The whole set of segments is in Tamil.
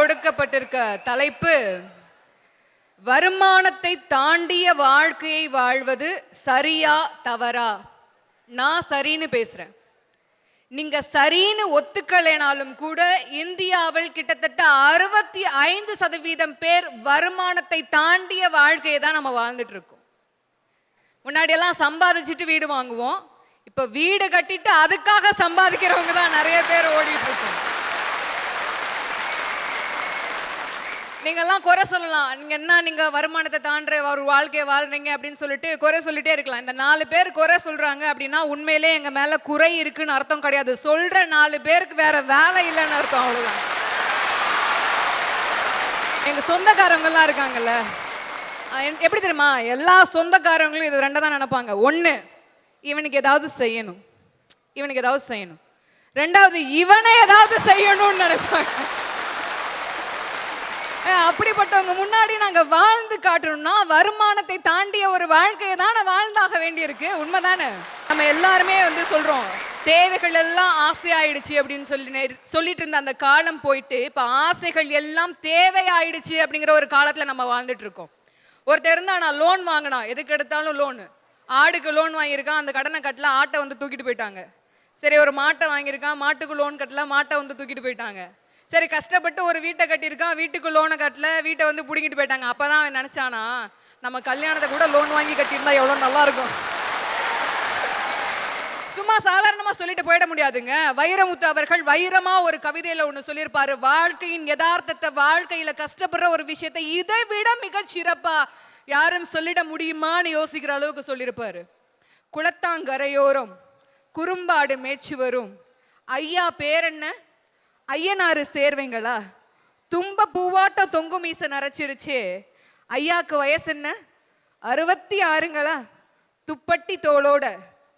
கொடுக்கப்பட்டிருக்க தலைப்பு வருமானத்தை தாண்டிய வாழ்க்கையை வாழ்வது சரியா தவறா? நான் சரின்னு பேசுறேன். நீங்க சரின்னு ஒத்துக்கலைனாலும் கூட இந்தியாவில் கிட்டத்தட்ட 65% பேர் வருமானத்தை தாண்டிய வாழ்க்கையை தான் நம்ம வாழ்ந்துட்டு இருக்கோம். முன்னாடி எல்லாம் சம்பாதிச்சுட்டு வீடு வாங்குவோம். இப்ப வீடு கட்டிட்டு அதுக்காக சம்பாதிக்கிறவங்க தான் நிறைய பேர் ஓடிட்டு இருக்கோம். நீங்கெல்லாம் குறை சொல்லலாம். நீங்க வருமானத்தை தாண்ட ஒரு வாழ்க்கையை வாழ்றீங்க அப்படின்னு சொல்லிட்டு குறை சொல்லிட்டே இருக்கலாம். இந்த 4 பேர் குறை சொல்றாங்க அப்படின்னா உண்மையிலே எங்க மேல குறை இருக்குன்னு அர்த்தம் கிடையாது. சொல்ற 4 பேருக்கு வேற வேலை இல்லைன்னு அர்த்தம், அவ்வளவுதான். எங்க சொந்தக்காரங்க எல்லாம் இருக்காங்கல்ல, எப்படி தெரியுமா? எல்லா சொந்தக்காரங்களும் இது ரெண்டா தான் நினைப்பாங்க. 1, இவனுக்கு ஏதாவது செய்யணும், இவனுக்கு ஏதாவது செய்யணும். 2வது, இவனை ஏதாவது செய்யணும்னு நினைப்பாங்க. அப்படிப்பட்டவங்க முன்னாடி நாங்க வாழ்ந்து காட்டணும்னா வருமானத்தை தாண்டிய ஒரு வாழ்க்கையை தான் வாழ்ந்தாக வேண்டியிருக்கு. உண்மைதானே? நம்ம எல்லாருமே சொல்றோம் தேவைகள் எல்லாம் ஆசையாயிடுச்சு அப்படின்னு சொல்லிட்டு இருந்த அந்த காலம் போயிட்டு இப்ப ஆசைகள் எல்லாம் தேவையாயிடுச்சு அப்படிங்கிற ஒரு காலத்துல நம்ம வாழ்ந்துட்டு இருக்கோம். ஒருத்தர் இருந்தா நான் லோன் வாங்கினா, எதுக்கு எடுத்தாலும் லோனு. ஆடுக்கு லோன் வாங்கியிருக்கான், அந்த கடனை கட்டல, ஆட்டை தூக்கிட்டு போயிட்டாங்க. சரி, ஒரு மாட்டை வாங்கியிருக்கான், மாட்டுக்கு லோன் கட்டல, மாட்டை தூக்கிட்டு போயிட்டாங்க. சரி, கஷ்டப்பட்டு ஒரு வீட்டை கட்டியிருக்கான், வீட்டுக்கு லோனை கட்டல, வீட்டை பிடிங்கிட்டு போயிட்டாங்க. அப்பதான் அவன் நினைச்சானா, நம்ம கல்யாணத்தை கூட லோன் வாங்கி கட்டியிருந்தா எவ்வளவு நல்லா இருக்கும். சும்மா சாதாரணமா சொல்லிட்டு போயிட முடியாதுங்க. வைரமுத்து அவர்கள் வைரமா ஒரு கவிதையில ஒண்ணு சொல்லியிருப்பாரு. வாழ்க்கையின் யதார்த்தத்தை, வாழ்க்கையில கஷ்டப்படுற ஒரு விஷயத்தை இதை விட மிக சிறப்பா யாரும் சொல்லிட முடியுமான்னு யோசிக்கிற அளவுக்கு சொல்லியிருப்பாரு. குளத்தாங்கரையோரம் குறும்பாடு மேய்ச்சி வரும் ஐயா பேர் என்ன? ஐயனாரு சேர்வைங்களா? தும்ப பூவாட்டம் தொங்கு மீச நரைச்சிருச்சு. ஐயாக்கு வயசு என்ன? 66ங்களா? துப்பட்டி தோளோட,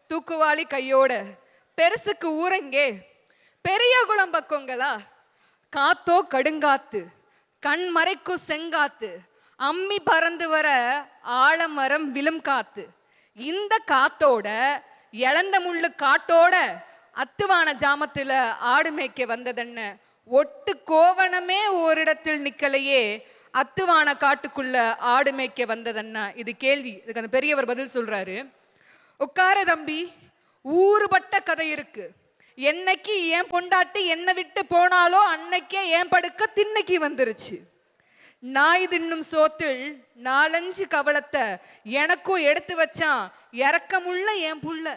தூக்குவாளி கையோட, பெருசுக்கு ஊரங்கே, பெரிய குளம் பக்கங்களா? காத்தோ கடுங்காத்து, கண் மறைக்கும் செங்காத்து, அம்மி பறந்து வர ஆலமரம் விழும் காத்து. இந்த காத்தோட இழந்த முள்ளு காட்டோட அத்துவான ஜாமத்துல ஆடு மேய்க்க வந்ததென்ன? ஒட்டு கோவணமே ஓரிடத்தில் நிக்கலையே, அத்துவான காட்டுக்குள்ள ஆடு மேய்க்க வந்ததென்ன? இது கேள்வி. இதுக்கு அந்த பெரியவர் பதில் சொல்றாரு. உட்கார தம்பி, ஊறுபட்ட கதை இருக்கு. என்னைக்கு ஏன் பொண்டாட்டி என்னை விட்டு போனாலோ அன்னைக்கே ஏன் படுக்க திண்ணைக்கு வந்துருச்சு. நாய் தின்னும் சோத்தில் 4-5 கவலத்தை எனக்கும் எடுத்து வச்சான் இறக்கமுள்ள என் புள்ள.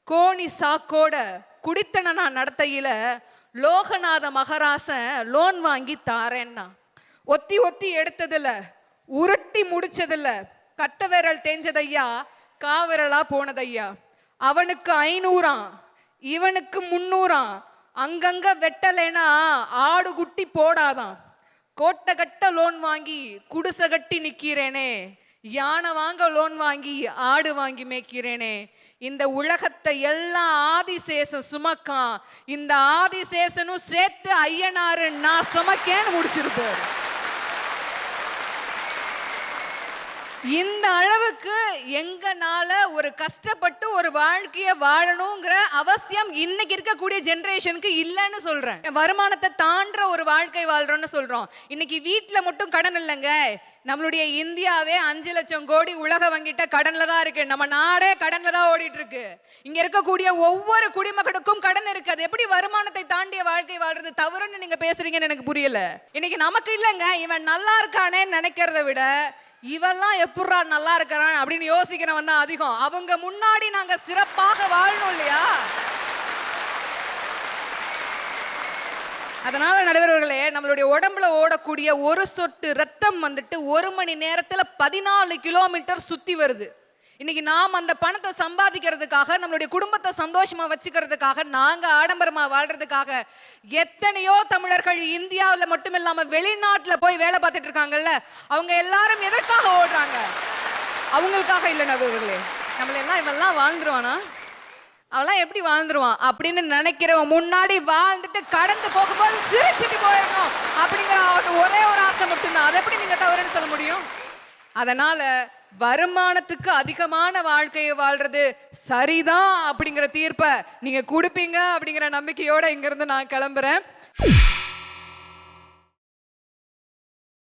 கோணி சாக்கோட குடித்தன நான் நடத்தையில லோகநாத மகராசன் லோன் வாங்கி தாரேன்னா. ஒத்தி ஒத்தி எடுத்ததில்ல, உருட்டி முடிச்சதில்ல, கட்ட விரல் தேஞ்சதையா, காவிரலா போனதையா. அவனுக்கு 500ஆம், இவனுக்கு 300ஆம். அங்கங்க வெட்டலைனா ஆடு குட்டி போடாதான். கோட்டை கட்ட லோன் வாங்கி குடிசை கட்டி நிக்கிறேனே, யானை வாங்க லோன் வாங்கி ஆடு வாங்கி மேய்க்கிறேனே. இந்த உலகத்தை எல்லாம் ஆதிசேஷன் சுமக்கான், இந்த ஆதிசேஷனும் சேர்த்து ஐயனாரு நான் சுமக்கேன்னு முடிச்சிருப்பாரு. இந்த அளவுக்கு எங்கனால ஒரு கஷ்டப்பட்டு ஒரு வாழ்க்கைய வாழணுங்கிற அவசியம் இன்னைக்கு இருக்கக்கூடிய ஜெனரேஷனுக்கு இல்லைன்னு சொல்றேன். வருமானத்தை தாண்ட ஒரு வாழ்க்கை வாழ்றோம்னு சொல்றோம். இன்னைக்கு வீட்டுல மட்டும் கடன் இல்லைங்க, நம்மளுடைய இந்தியாவே 5 லட்சம் கோடி உலக வங்கிட்ட கடன்ல தான் இருக்கு. நம்ம நாடே கடன்ல தான் ஓடிட்டு இருக்கு. இங்க இருக்கக்கூடிய ஒவ்வொரு குடிமகனுக்கும் கடன் இருக்கு. அது எப்படி வருமானத்தை தாண்டிய வாழ்க்கை வாழ்றது தவறுன்னு நீங்க பேசுறீங்கன்னு எனக்கு புரியல. இன்னைக்கு நமக்கு இல்லைங்க, இவன் நல்லா இருக்கானேன்னு நினைக்கிறத விட இவெல்லாம் எப்படா நல்லா இருக்கிறான் அப்படின்னு யோசிக்கிறவன் தான் அதிகம். அவங்க முன்னாடி நாங்க சிறப்பாக வாழணும் இல்லையா? அதனால நடுவர்களே, நம்மளுடைய உடம்புல ஓடக்கூடிய ஒரு சொட்டு ரத்தம் 1 மணி நேரத்துல 14 கிலோமீட்டர் சுத்தி வருது. இன்னைக்கு நாம் அந்த பணத்தை சம்பாதிக்கிறதுக்காக, நம்மளுடைய குடும்பத்தை சந்தோஷமா வச்சுக்கிறதுக்காக, நாங்க ஆடம்பரமா வாழ்றதுக்காக எத்தனையோ தமிழர்கள் இந்தியாவில் மட்டும் இல்லாம வெளிநாட்டுல போய் வேலை பார்த்துட்டு இருக்காங்கல்ல, அவங்க எல்லாரும் எதற்காக ஓடுறாங்க? அவங்களுக்காக இல்லை நடுவர்களே. நம்மள எல்லாம் இவெல்லாம் வாழ்ந்துருவானா, அவெல்லாம் எப்படி வாழ்ந்துருவான் அப்படின்னு நினைக்கிறவன் முன்னாடி வாழ்ந்துட்டு கடந்து போகும்போது சிரிச்சுட்டு போயிடணும் அப்படிங்கிற ஒரே ஒரு ஆசை மட்டும்தான். அதை எப்படி நீங்க தவறுன்னு சொல்ல முடியும்? அதனால வருமானத்துக்கு அதிகமான வாழ்க்கையை வாழ்றது சரிதான் அப்படிங்கிற தீர்ப்பை நீங்க கொடுப்பீங்க அப்படிங்கிற நம்பிக்கையோட இங்கிருந்து நான் கிளம்புறேன்.